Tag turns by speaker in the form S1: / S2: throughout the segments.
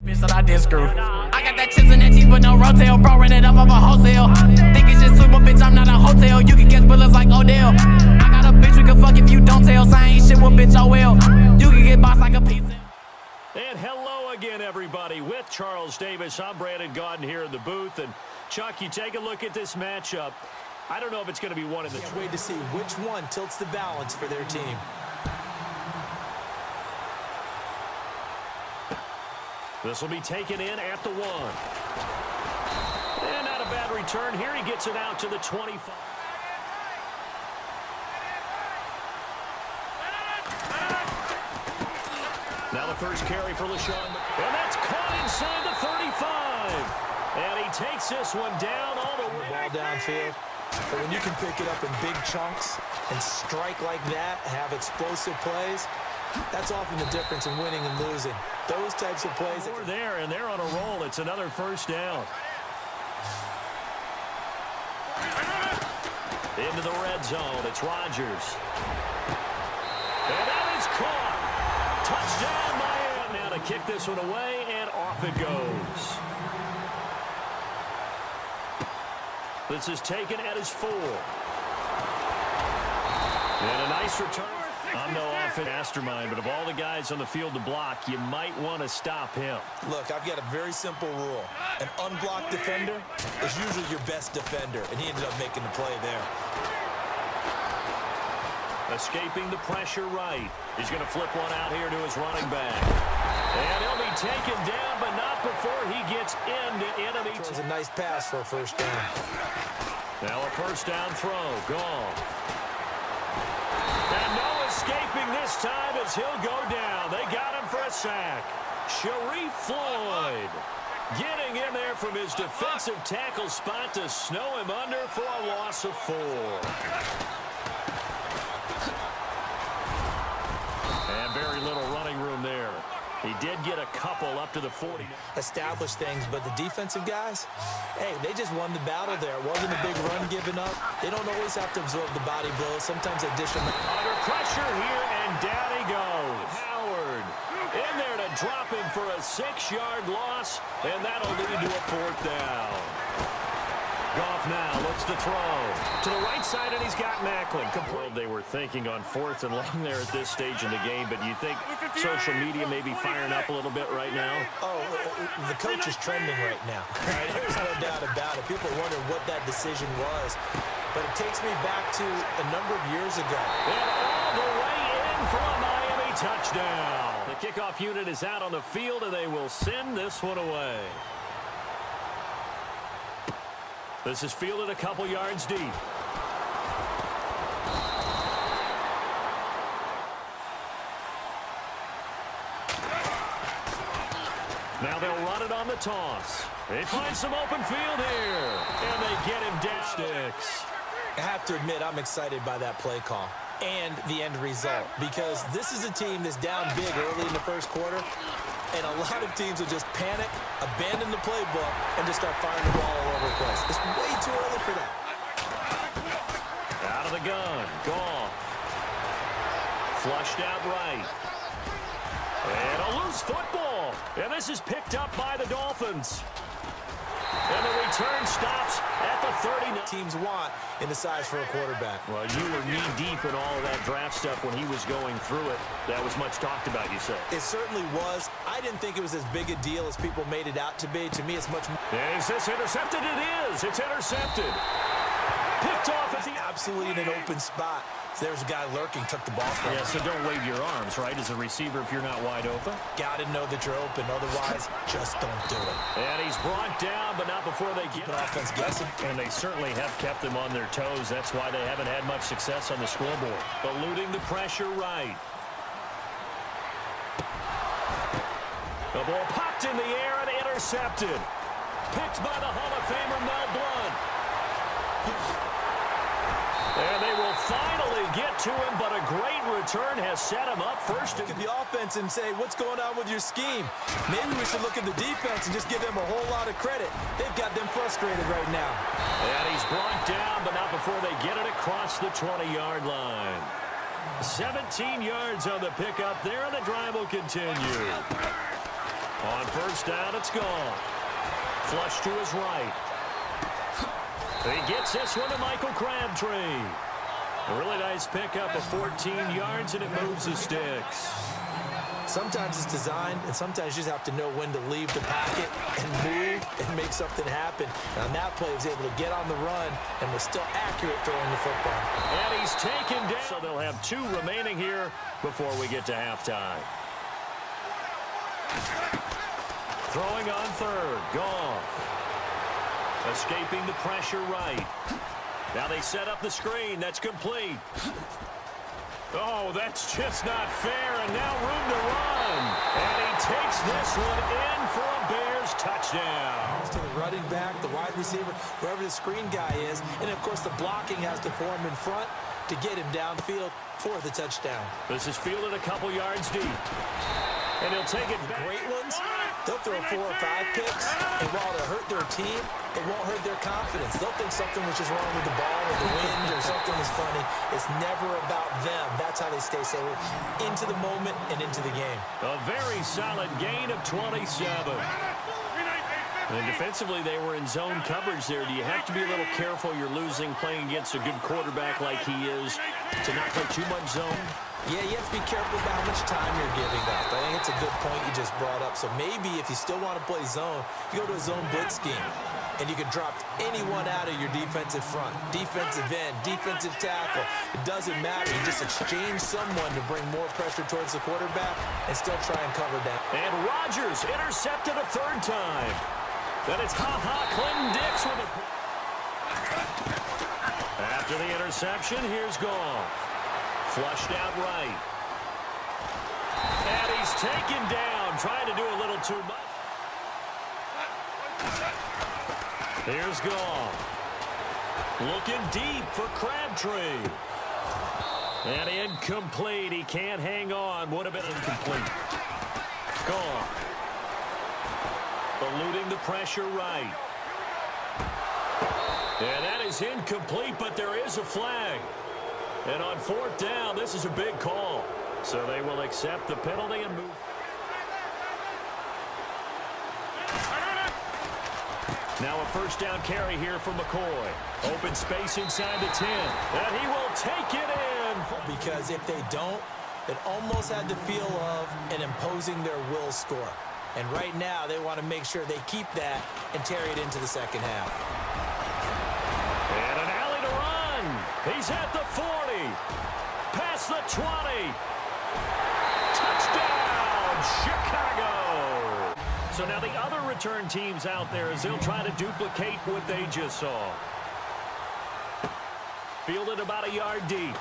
S1: Bitch that I did screw. I got that chips and that cheese with no rotel, bro, rent it up off a wholesale. Think it's just sweet, but bitch, I'm not a hotel. You can catch bullets like Odell. I got a bitch we can fuck if you don't tell. So I ain't shit with bitch, oh well. You can get bossed like a pizza.
S2: And hello again, everybody. With Charles Davis, I'm Brandon Gaudin here in the booth. And Chuck, you take a look at this matchup. I don't know if it's going to be one of the...
S3: Can't wait to see which one tilts the balance for their team.
S2: This will be taken in at the 1. And not a bad return here. He gets it out to the 25. Now the first carry for LaShawn. And that's caught inside the 35. And he takes this one down all the way.
S3: Ball downfield. But when you can pick it up in big chunks and strike like that, have explosive plays, that's often the difference in winning and losing. Those types of plays.
S2: We're there, and they're on a roll. It's another first down. Into the red zone. It's Rodgers. And that is caught. Touchdown, Miami. Now to kick this one away, and off it goes. This is taken at his 4. And a nice return. I'm no offensive mastermind, but of all the guys on the field to block, you might want to stop him.
S3: Look, I've got a very simple rule. An unblocked defender is usually your best defender, and he ended up making the play there.
S2: Escaping the pressure right. He's going to flip one out here to his running back. And he'll be taken down, but not before he gets into enemy.
S3: It was a nice pass for a first down.
S2: Now a first down throw. Gone. And no escaping this time as he'll go down. They got him for a sack. Sharif Floyd getting in there from his defensive tackle spot to snow him under for a loss of 4. And very little running room there. He did get a couple up to the 40.
S3: Establish things, but the defensive guys, hey, they just won the battle there. It wasn't a big run given up. They don't always have to absorb the body blows. Sometimes they dish them.
S2: Under pressure here, and down he goes. Howard in there to drop him for a 6-yard loss, and that'll lead to a 4th down. Goff now looks to throw to the right side, and he's got Macklin. They were thinking on 4th and long there at this stage in the game, but you think social media may be firing up a little bit right now?
S3: Oh, the coach is trending right now. Right? There's no doubt about it. People wonder what that decision was, but it takes me back to a number of years ago.
S2: And all the way in for a Miami touchdown. The kickoff unit is out on the field, and they will send this one away. This is fielded a couple yards deep. Now they'll run it on the toss. They find some open field here, and they get him down. Sticks.
S3: I have to admit, I'm excited by that play call and the end result, because this is a team that's down big early in the first quarter, and a lot of teams will just panic, abandon the playbook, and just start firing the ball all over the place. It's way too early for that.
S2: Out of the gun. Goff. Flushed out right. And a loose football. And this is picked up by the Dolphins. And the return stops at the 39.
S3: Teams want in the size for a quarterback.
S2: Well, you were knee-deep in all of that draft stuff when he was going through it. That was much talked about, you said.
S3: It certainly was. I didn't think it was as big a deal as people made it out to be. To me, it's much more.
S2: Is this intercepted? It is. It's intercepted. Picked off at the...
S3: Absolutely in an open spot. So there's a guy lurking, took the ball from him.
S2: Yeah, so don't wave your arms, right, as a receiver if you're not wide open.
S3: Got to know that you're open. Otherwise, just don't do it.
S2: And he's brought down, but not before they get
S3: an offense guessing.
S2: And they certainly have kept them on their toes. That's why they haven't had much success on the scoreboard. Eluding the pressure right. The ball popped in the air and intercepted. Picked by the Hall of Famer Mel Blount. And they will finally get to him, but a great return has set him up first.
S3: Look at the offense and say, what's going on with your scheme? Maybe we should look at the defense and just give them a whole lot of credit. They've got them frustrated right now.
S2: And he's brought down, but not before they get it across the 20-yard line. 17 yards on the pickup there, and the drive will continue. On first down, it's gone. Flush to his right. He gets this one to Michael Crabtree. A really nice pickup of 14 yards, and it moves the sticks.
S3: Sometimes it's designed, and sometimes you just have to know when to leave the pocket and move and make something happen. And on that play, he was able to get on the run and was still accurate throwing the football.
S2: And he's taken down. So they'll have 2 remaining here before we get to halftime. Throwing on third. Goff. Escaping the pressure right. Now they set up the screen. That's complete. Oh, that's just not fair, and now room to run. And he takes this one in for a Bears touchdown.
S3: To the running back, the wide receiver, wherever the screen guy is. And, of course, the blocking has to form in front to get him downfield for the touchdown.
S2: This is fielded a couple yards deep. And he'll take it back.
S3: Great ones, they'll throw 4 or 5 picks, and while it'll hurt their team, it won't hurt their confidence. They'll think something was just wrong with the ball or the wind or something was funny. It's never about them. That's how they stay so into the moment and into the game.
S2: A very solid gain of 27. And defensively, they were in zone coverage there. Do you have to be a little careful you're losing playing against a good quarterback like he is to not play too much zone?
S3: Yeah, you have to be careful about how much time you're giving up. I think it's a good point you just brought up. So maybe if you still want to play zone, you go to a zone blitz scheme. And you can drop anyone out of your defensive front, defensive end, defensive tackle. It doesn't matter. You just exchange someone to bring more pressure towards the quarterback and still try and cover down.
S2: And Rodgers intercepted a 3rd time. Then it's Clinton Dix with a... After the interception, here's Goff. Flushed out right. And he's taken down, trying to do a little too much. Here's Goff. Looking deep for Crabtree. And incomplete. He can't hang on. Would have been incomplete. Goff. Eluding the pressure right. And that is incomplete, but there is a flag. And on 4th down, this is a big call. So they will accept the penalty and move. Now a 1st down carry here for McCoy. Open space inside the 10. And he will take it in.
S3: Because if they don't, it almost had the feel of an imposing their will score. And right now, they want to make sure they keep that and carry it into the second half.
S2: And an alley to run. He's at the 40. Past the 20. Touchdown, Chicago. So now the other return teams out there as they'll try to duplicate what they just saw. Fielded about a yard deep.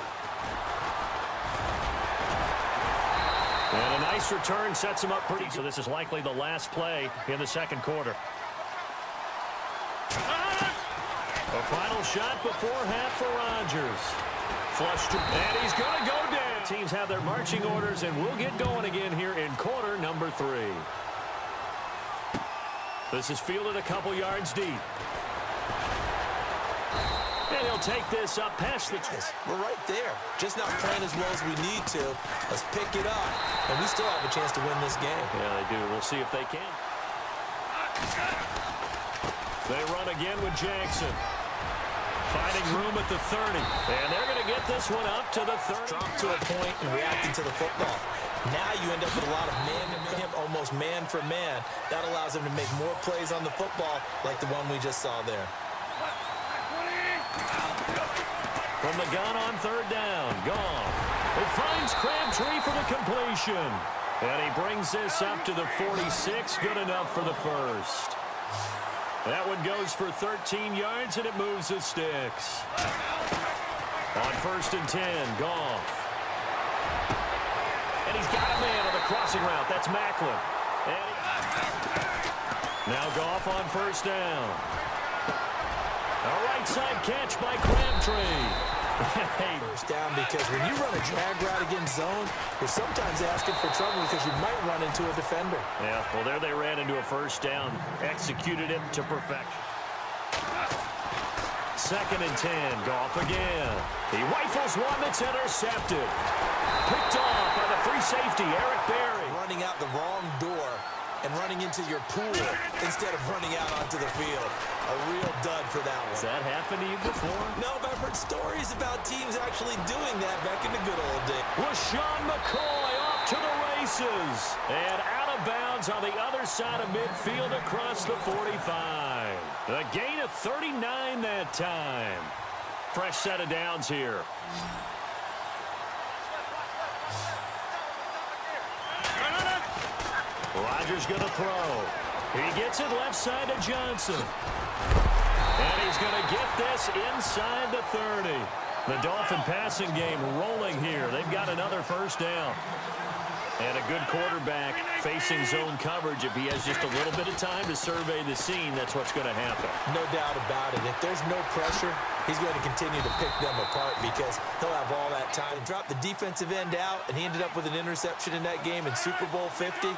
S2: And a nice return sets him up pretty good. So this is likely the last play in the 2nd quarter. A final shot before half for Rodgers. Flushed, and he's going to go down. Teams have their marching orders, and we'll get going again here in quarter number 3. This is fielded a couple yards deep. And he'll take this up past the...
S3: We're right there. Just not playing as well as we need to. Let's pick it up. And we still have a chance to win this game.
S2: Yeah, they do. We'll see if they can. They run again with Jackson. Finding room at the 30. And they're going to get this one up to the 30.
S3: Dropped to a point and reacting to the football. Now you end up with a lot of man-to-man, almost man for man. That allows him to make more plays on the football like the one we just saw there.
S2: From the gun on 3rd down. Goff. It finds Crabtree for the completion. And he brings this up to the 46. Good enough for the 1st. That one goes for 13 yards, and it moves the sticks. On 1st and 10, Goff. And he's got a man on the crossing route. That's Macklin. Now Goff on 1st down. A right side catch by Crabtree.
S3: First down, because when you run a drag route against zone, you're sometimes asking for trouble because you might run into a defender.
S2: Yeah, well, there they ran into a 1st down. Executed it to perfection. 2nd and 10. Goff again. He rifles one that's intercepted. Picked off by the free safety, Eric Berry.
S3: Running out the wrong door and running into your pool instead of running out onto the field. A real dud for that one.
S2: Has that happened to you before?
S3: No, but I've heard stories about teams actually doing that back in the good old days.
S2: LaShawn McCoy off to the races. And out of bounds on the other side of midfield across the 45. A gain of 39 that time. Fresh set of downs here. Rodgers going to throw. He gets it left side to Johnson. And he's going to get this inside the 30. The Dolphin passing game rolling here. They've got another first down. And a good quarterback facing zone coverage. If he has just a little bit of time to survey the scene, that's what's going to happen.
S3: No doubt about it. If there's no pressure, he's going to continue to pick them apart because he'll have all that time. Drop the defensive end out, and he ended up with an interception in that game in Super Bowl 50.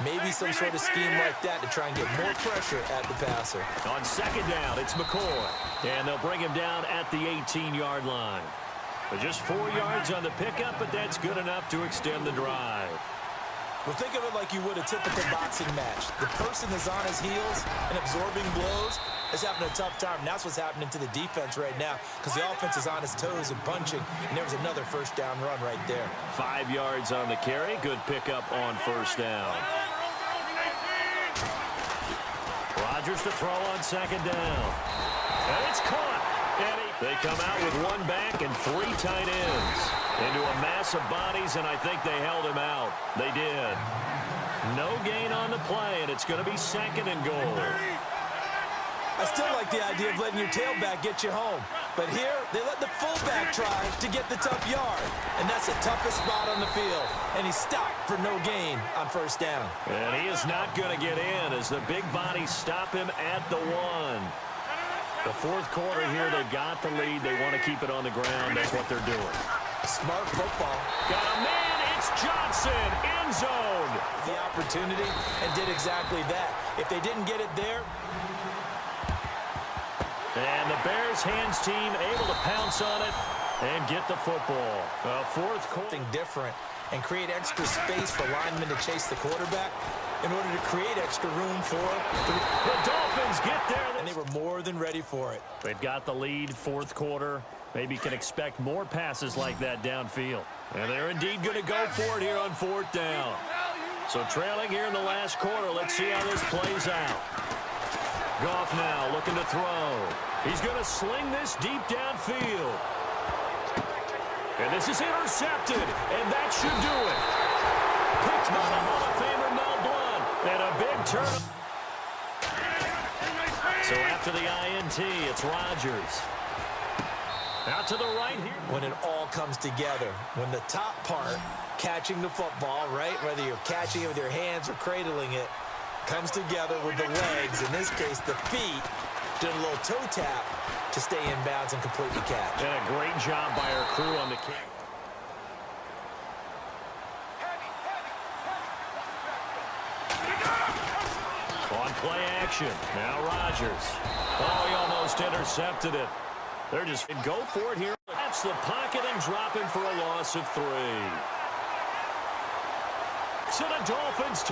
S3: Maybe some sort of scheme like that to try and get more pressure at the passer.
S2: On second down, it's McCoy. And they'll bring him down at the 18-yard line. But just 4 yards on the pickup, but that's good enough to extend the drive.
S3: Well, think of it like you would a typical boxing match. The person is on his heels and absorbing blows is having a tough time. And that's what's happening to the defense right now because the offense is on his toes and punching. And there was another first down run right there.
S2: 5 yards on the carry. Good pickup on first down. Rodgers to throw on second down. And it's caught. And they come out with one back and 3 tight ends into a mass of bodies, and I think they held him out. They did. No gain on the play, and it's going to be second and goal.
S3: I still like the idea of letting your tailback get you home. But here, they let the fullback try to get the tough yard. And that's the toughest spot on the field. And he stopped for no gain on first down.
S2: And he is not going to get in as the big bodies stop him at the 1. The fourth quarter here, they've got the lead. They want to keep it on the ground. That's what they're doing.
S3: Smart football.
S2: Got a man. It's Johnson. End zone.
S3: The opportunity and did exactly that. If they didn't get it there.
S2: And the Bears hands team able to pounce on it and get the football. Fourth quarter.
S3: Different and create extra space for linemen to chase the quarterback in order to create extra room for
S2: the Dolphins get there.
S3: And they were more than ready for it.
S2: They've got the lead, fourth quarter. Maybe can expect more passes like that downfield. And they're indeed going to go for it here on fourth down. So trailing here in the last quarter. Let's see how this plays out. Goff now looking to throw. He's going to sling this deep downfield. And this is intercepted, and that should do it. Picked by the Hall of Famer Mel Blount, and a big turn. So after the INT, it's Rodgers. Out to the right here.
S3: When it all comes together, when the top part, catching the football, right, whether you're catching it with your hands or cradling it, comes together with the legs, in this case the feet, did a little toe tap to stay in bounds and complete the catch.
S2: And a great job by our crew on the kick. On play action. Now Rodgers. Oh, he almost intercepted it. They're just go for it here. That's the pocket and drop him for a loss of 3. To the Dolphins.